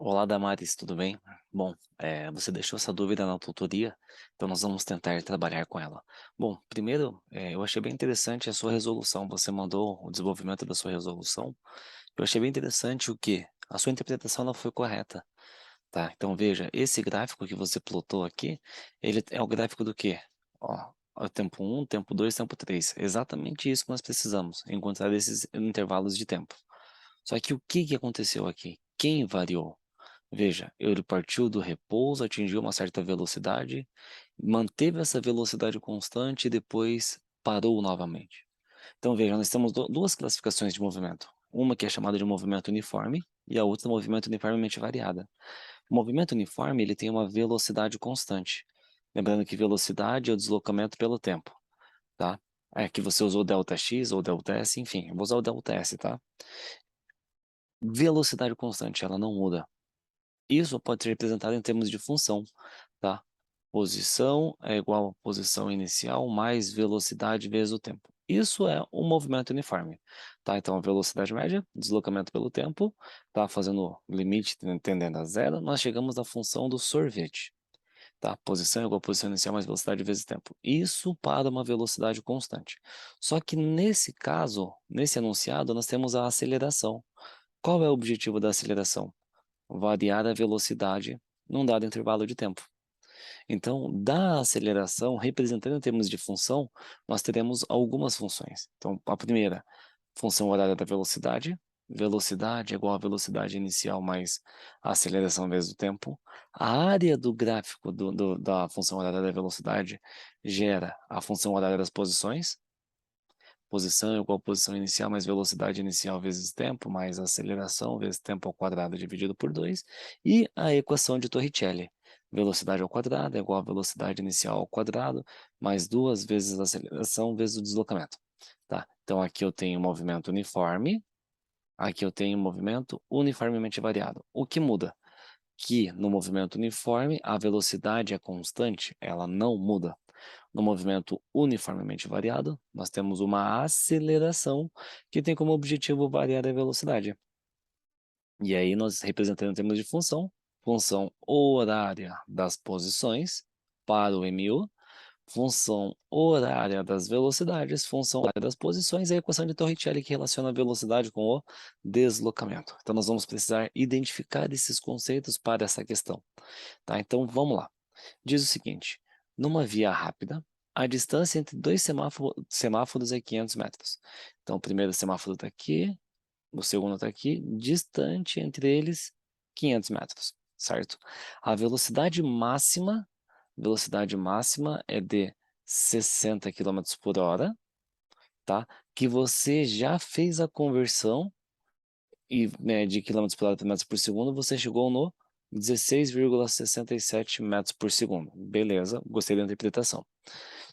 Olá, Damares, tudo bem? Bom, você deixou essa dúvida na tutoria, então nós vamos tentar trabalhar com ela. Bom, primeiro, eu achei bem interessante a sua resolução. Você mandou o desenvolvimento da sua resolução. Eu achei bem interessante o que a sua interpretação não foi correta, tá? Então veja, esse gráfico que você plotou aqui, ele é o gráfico do quê? Ó, o tempo um, tempo 2, tempo 3. Exatamente isso que nós precisamos, encontrar esses intervalos de tempo. Só que o que que aconteceu aqui? Quem variou? Veja, ele partiu do repouso, atingiu uma certa velocidade, manteve essa velocidade constante e depois parou novamente. Então veja, nós temos duas classificações de movimento. Uma que é chamada de movimento uniforme e a outra movimento uniformemente variada. O movimento uniforme ele tem uma velocidade constante. Lembrando que velocidade é o deslocamento pelo tempo, tá? É que você usou ΔX ou ΔS, enfim, eu vou usar o ΔS, tá? Velocidade constante, ela não muda. Isso pode ser representado em termos de função, tá? Posição é igual a posição inicial mais velocidade vezes o tempo. Isso é um movimento uniforme, tá? Então, a velocidade média, deslocamento pelo tempo, tá? Fazendo limite tendendo a zero, nós chegamos à função do sorvete, tá? Posição é igual a posição inicial mais velocidade vezes tempo. Isso para uma velocidade constante. Só que nesse caso, nesse enunciado, nós temos a aceleração. Qual é o objetivo da aceleração? Variar a velocidade num dado intervalo de tempo. Então, da aceleração, representando em termos de função, nós teremos algumas funções. Então, a primeira, função horária da velocidade. Velocidade é igual a velocidade inicial mais a aceleração vezes o tempo. A área do gráfico da função horária da velocidade gera a função horária das posições. Posição é igual a posição inicial mais velocidade inicial vezes tempo, mais aceleração vezes tempo ao quadrado dividido por 2. E a equação de Torricelli. Velocidade ao quadrado é igual a velocidade inicial ao quadrado, mais 2 vezes a aceleração vezes o deslocamento. Tá? Então aqui eu tenho movimento uniforme, aqui eu tenho movimento uniformemente variado. O que muda? Que no movimento uniforme a velocidade é constante, ela não muda. No movimento uniformemente variado, nós temos uma aceleração que tem como objetivo variar a velocidade. E aí nós representamos em termos de função, função horária das posições para o MU, função horária das velocidades, função horária das posições e a equação de Torricelli que relaciona a velocidade com o deslocamento. Então nós vamos precisar identificar esses conceitos para essa questão, tá? Então vamos lá. Diz o seguinte, numa via rápida, a distância entre dois semáforos é 500 metros. Então, o primeiro semáforo está aqui, o segundo está aqui, distante entre eles 500 metros, certo? A velocidade máxima é de 60 quilômetros por hora, tá? Que você já fez a conversão e, né, de quilômetros por hora para metros por segundo, você chegou no 16,67 metros por segundo. Beleza, gostei da interpretação.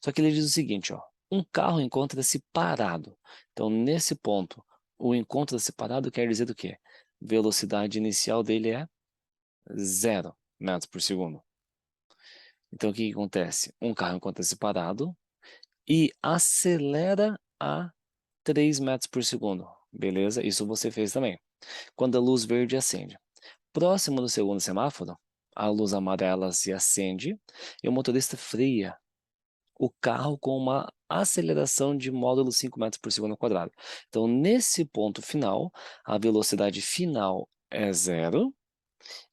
Só que ele diz o seguinte, ó, um carro encontra-se parado. Então, nesse ponto, o encontra-se parado quer dizer do quê? Velocidade inicial dele é 0 metros por segundo. Então, o que que acontece? Um carro encontra-se parado e acelera a 3 metros por segundo. Beleza? Isso você fez também. Quando a luz verde acende. Próximo do segundo semáforo, a luz amarela se acende e o motorista freia o carro com uma aceleração de módulo 5 metros por segundo ao quadrado. Então, nesse ponto final, a velocidade final é zero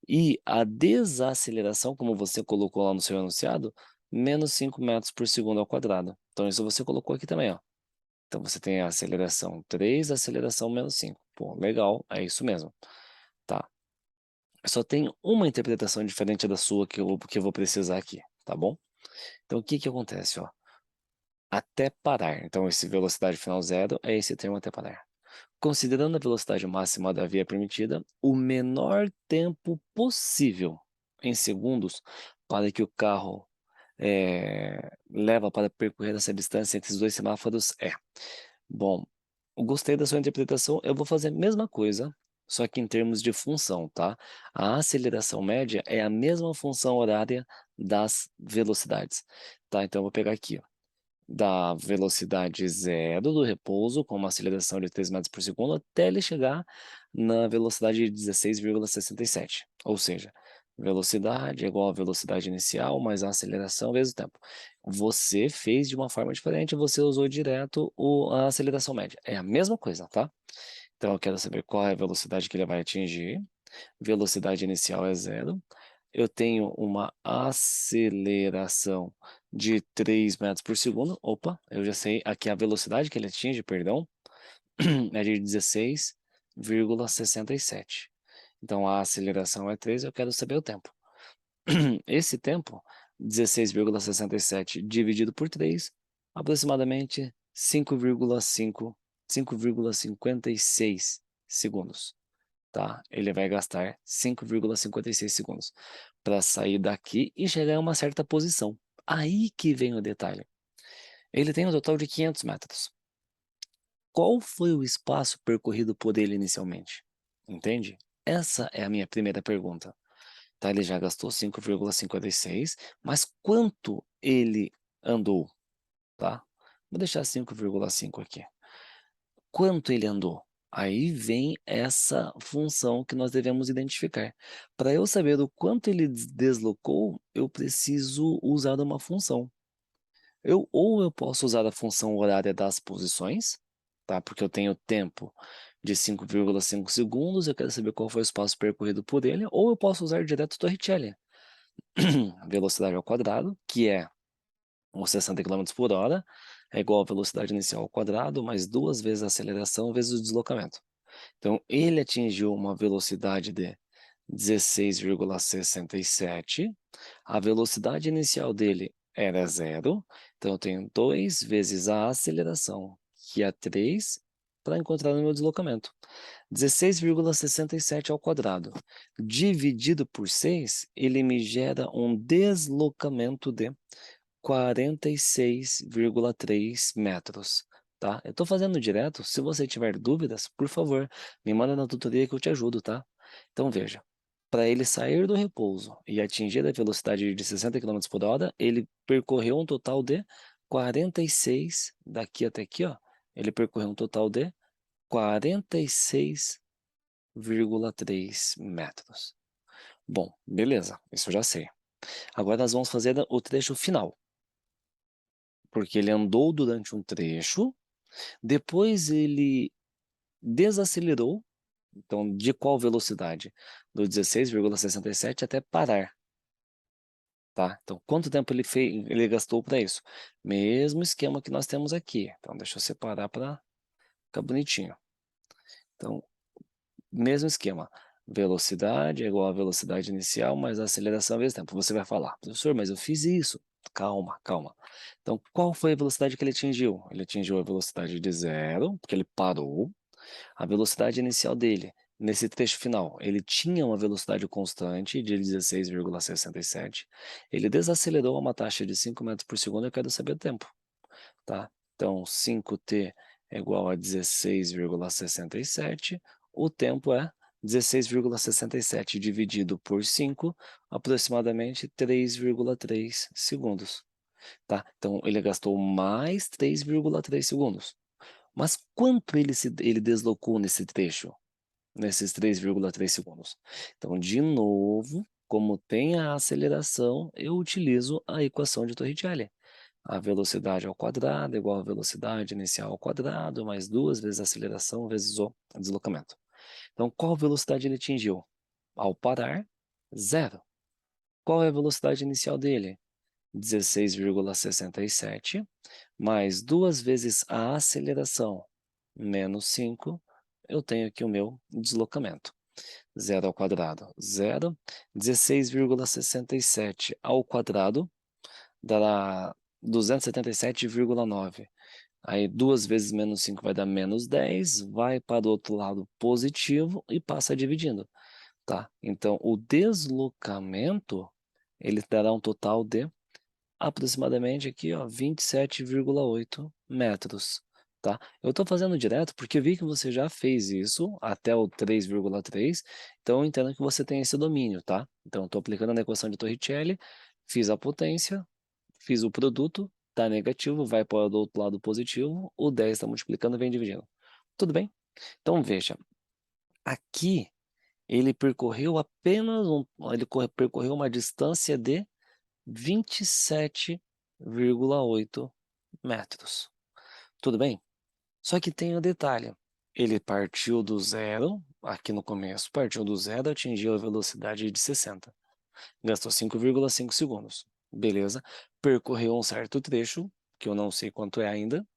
e a desaceleração, como você colocou lá no seu enunciado, menos 5 metros por segundo ao quadrado. Então, isso você colocou aqui também, ó. Então, você tem a aceleração 3, a aceleração menos 5. Pô, legal, é isso mesmo. Tá. Só tem uma interpretação diferente da sua que eu vou precisar aqui, tá bom? Então, o que que acontece, ó? Até parar. Então, esse velocidade final zero é esse termo até parar. Considerando a velocidade máxima da via permitida, o menor tempo possível em segundos para que o carro leva para percorrer essa distância entre os dois semáforos é. Bom, eu gostei da sua interpretação, eu vou fazer a mesma coisa, só que em termos de função, tá? A aceleração média é a mesma função horária das velocidades, tá? Então eu vou pegar aqui, ó. da velocidade zero do repouso, com uma aceleração de 3 metros por segundo, até ele chegar na velocidade de 16,67. Ou seja, velocidade é igual a velocidade inicial mais a aceleração vezes o tempo. Você fez de uma forma diferente, você usou direto a aceleração média. É a mesma coisa, tá? Então eu quero saber qual é a velocidade que ele vai atingir. Velocidade inicial é zero. Eu tenho uma aceleração de 3 metros por segundo. Opa, eu já sei. Aqui a velocidade que ele atinge, perdão, é de 16,67. Então a aceleração é 3, eu quero saber o tempo. Esse tempo, 16,67 dividido por 3, aproximadamente 5,56 segundos. Tá? Ele vai gastar 5,56 segundos para sair daqui e chegar a uma certa posição. Aí que vem o detalhe. Ele tem um total de 500 metros. Qual foi o espaço percorrido por ele inicialmente? Entende? Essa é a minha primeira pergunta. Tá? Ele já gastou 5,56, mas quanto ele andou? Tá? Vou deixar 5,5 aqui. Quanto ele andou? Aí vem essa função que nós devemos identificar. Para eu saber o quanto ele deslocou, eu preciso usar uma função. Ou eu posso usar a função horária das posições, tá? Porque eu tenho tempo de 5,5 segundos, eu quero saber qual foi o espaço percorrido por ele, ou eu posso usar direto o Torricelli. Velocidade ao quadrado, que é uns 60 km por hora, é igual à velocidade inicial ao quadrado, mais 2 vezes a aceleração vezes o deslocamento. Então, ele atingiu uma velocidade de 16,67. A velocidade inicial dele era zero. Então, eu tenho 2 vezes a aceleração, que é 3, para encontrar o meu deslocamento. 16,67 ao quadrado. Dividido por 6, ele me gera um deslocamento de 46,3 metros, tá? Eu tô fazendo direto, se você tiver dúvidas, por favor, me manda na tutoria que eu te ajudo, tá? Então veja, para ele sair do repouso e atingir a velocidade de 60 km por hora, ele percorreu um total de 46, daqui até aqui, ó, ele percorreu um total de 46,3 metros. Bom, beleza, isso eu já sei. Agora nós vamos fazer o trecho final. Porque ele andou durante um trecho, depois ele desacelerou, então de qual velocidade? Do 16,67 até parar, tá? Então quanto tempo ele gastou para isso? Mesmo esquema que nós temos aqui, então deixa eu separar para ficar bonitinho. Então, mesmo esquema, velocidade é igual a velocidade inicial mais a aceleração vezes tempo. Você vai falar, professor, mas eu fiz isso. Calma, calma. Então, qual foi a velocidade que ele atingiu? Ele atingiu a velocidade de zero, porque ele parou. A velocidade inicial dele, nesse trecho final, ele tinha uma velocidade constante de 16,67. Ele desacelerou a uma taxa de 5 metros por segundo, eu quero saber o tempo, tá? Então, 5t é igual a 16,67. O tempo é 16,67 dividido por 5, aproximadamente 3,3 segundos, tá? Então, ele gastou mais 3,3 segundos. Mas quanto ele deslocou nesse trecho, nesses 3,3 segundos? Então, de novo, como tem a aceleração, eu utilizo a equação de Torricelli. A velocidade ao quadrado é igual à velocidade inicial ao quadrado, mais 2 vezes a aceleração vezes o deslocamento. Então, qual velocidade ele atingiu? Ao parar, zero. Qual é a velocidade inicial dele? 16,67, mais 2 vezes a aceleração, menos 5, eu tenho aqui o meu deslocamento. Zero ao quadrado, zero. 16,67 ao quadrado dará 277,9. Aí 2 vezes menos 5 vai dar menos 10, vai para o outro lado positivo e passa dividindo, tá? Então, o deslocamento, ele dará um total de aproximadamente aqui, ó, 27,8 metros, tá? Eu tô fazendo direto porque eu vi que você já fez isso até o 3,3, então eu entendo que você tem esse domínio, tá? Então eu tô aplicando na equação de Torricelli, fiz a potência, fiz o produto, está negativo, vai para o outro lado positivo, o 10 está multiplicando, vem dividindo. Tudo bem? Então veja, aqui ele percorreu apenas percorreu uma distância de 27,8 metros. Tudo bem? Só que tem um detalhe, ele partiu do zero, aqui no começo, partiu do zero, atingiu a velocidade de 60. Gastou 5,5 segundos. Beleza? Percorreu um certo trecho, que eu não sei quanto é ainda,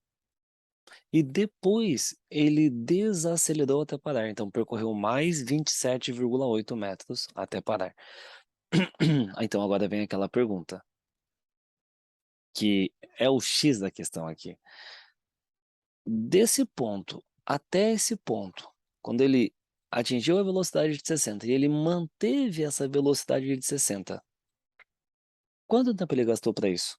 e depois ele desacelerou até parar. Então percorreu mais 27,8 metros até parar. Então agora vem aquela pergunta, que é o X da questão aqui. Desse ponto até esse ponto, quando ele atingiu a velocidade de 60 e ele manteve essa velocidade de 60, quanto tempo ele gastou para isso?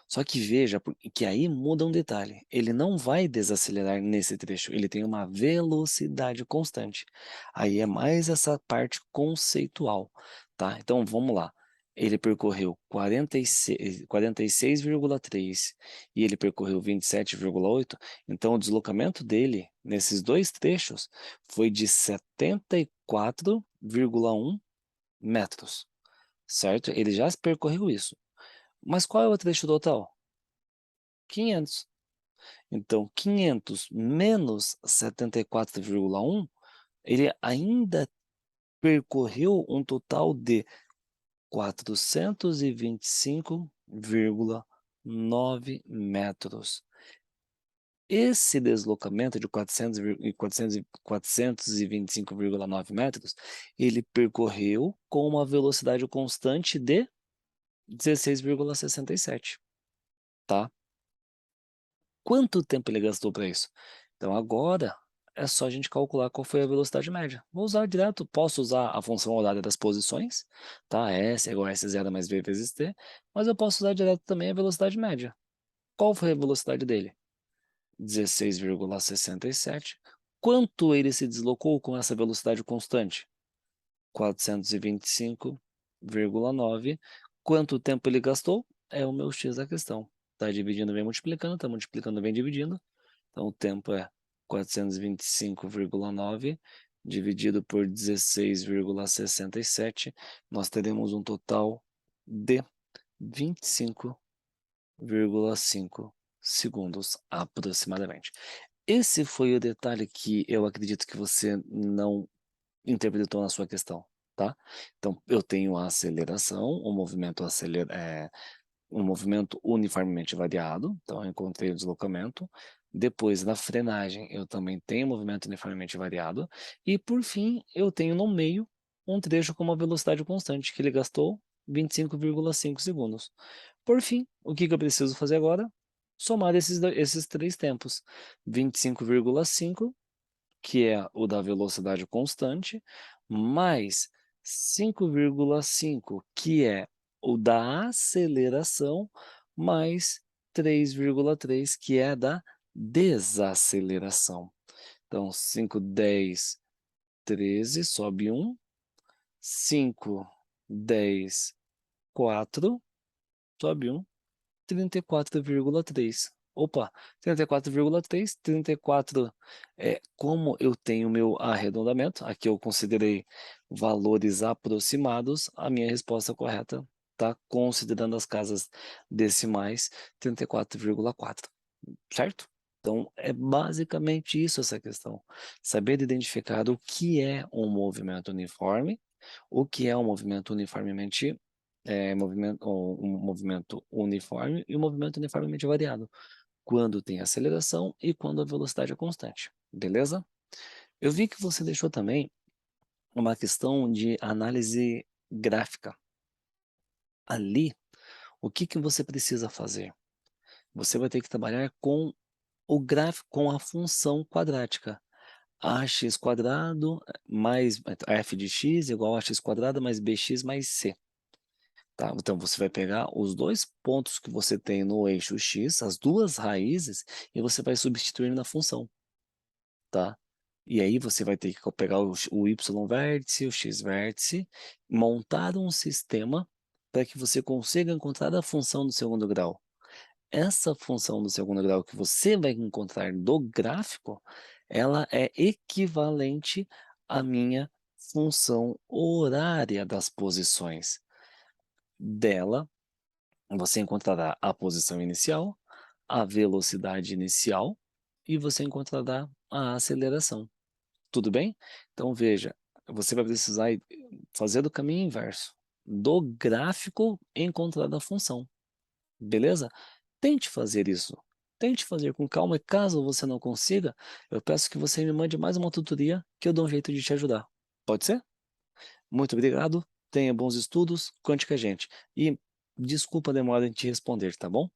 Só que veja que aí muda um detalhe, ele não vai desacelerar nesse trecho, ele tem uma velocidade constante. Aí é mais essa parte conceitual, tá? Então vamos lá, ele percorreu 46,3 e ele percorreu 27,8, então o deslocamento dele nesses dois trechos foi de 74,1 metros, certo? Ele já percorreu isso. Mas qual é o trecho total? 500. Então, 500 menos 74,1, ele ainda percorreu um total de 425,9 metros. Esse deslocamento de 425,9 metros, ele percorreu com uma velocidade constante de 16,67, tá? Quanto tempo ele gastou para isso? Então agora é só a gente calcular qual foi a velocidade média. Vou usar direto, posso usar a função horária das posições, tá? S é igual a S0 mais V vezes T, mas eu posso usar direto também a velocidade média. Qual foi a velocidade dele? 16,67. Quanto ele se deslocou com essa velocidade constante? 425,9. Quanto tempo ele gastou? É o meu X da questão. Tá dividindo, vem multiplicando, tá multiplicando, vem dividindo. Então o tempo é 425,9 dividido por 16,67. Nós teremos um total de 25,5 segundos aproximadamente. Esse foi o detalhe que eu acredito que você não interpretou na sua questão, tá? Então, eu tenho a aceleração, um movimento uniformemente variado, então eu encontrei o deslocamento. Depois, na frenagem, eu também tenho movimento uniformemente variado. E, por fim, eu tenho no meio um trecho com uma velocidade constante, que ele gastou 25,5 segundos. Por fim, o que eu preciso fazer agora? Somar esses três tempos. 25,5, que é o da velocidade constante, mais 5,5, que é o da aceleração, mais 3,3, que é da desaceleração. Então, 5, 10, 13, sobe 1, 5, 10, 4, sobe 1, 34,3. Opa, 34,3, 34 como eu tenho meu arredondamento, aqui eu considerei valores aproximados, a minha resposta correta tá considerando as casas decimais 34,4, certo? Então é basicamente isso essa questão, saber identificar o que é um movimento uniforme, o que é um movimento uniformemente um movimento uniforme e um movimento uniformemente variado, quando tem aceleração e quando a velocidade é constante, beleza? Eu vi que você deixou também uma questão de análise gráfica. Ali, o que você precisa fazer? Você vai ter que trabalhar com o gráfico, com a função quadrática. Ax quadrado mais f de x igual a x quadrado mais bx mais c. Tá? Então você vai pegar os dois pontos que você tem no eixo x, as duas raízes, e você vai substituir na função, tá? E aí você vai ter que pegar o y vértice, o x vértice, montar um sistema para que você consiga encontrar a função do segundo grau. essa função do segundo grau que você vai encontrar do gráfico, ela é equivalente à minha função horária das posições. Dela, você encontrará a posição inicial, a velocidade inicial e você encontrará a aceleração. Tudo bem? Então veja, você vai precisar fazer do caminho inverso, do gráfico encontrar a função, beleza? Tente fazer isso. Tente fazer com calma e caso você não consiga, eu peço que você me mande mais uma tutoria que eu dou um jeito de te ajudar. Pode ser? Muito obrigado, tenha bons estudos, conte com a gente. E desculpa a demora em te responder, tá bom?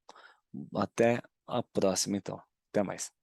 Até a próxima então. Até mais.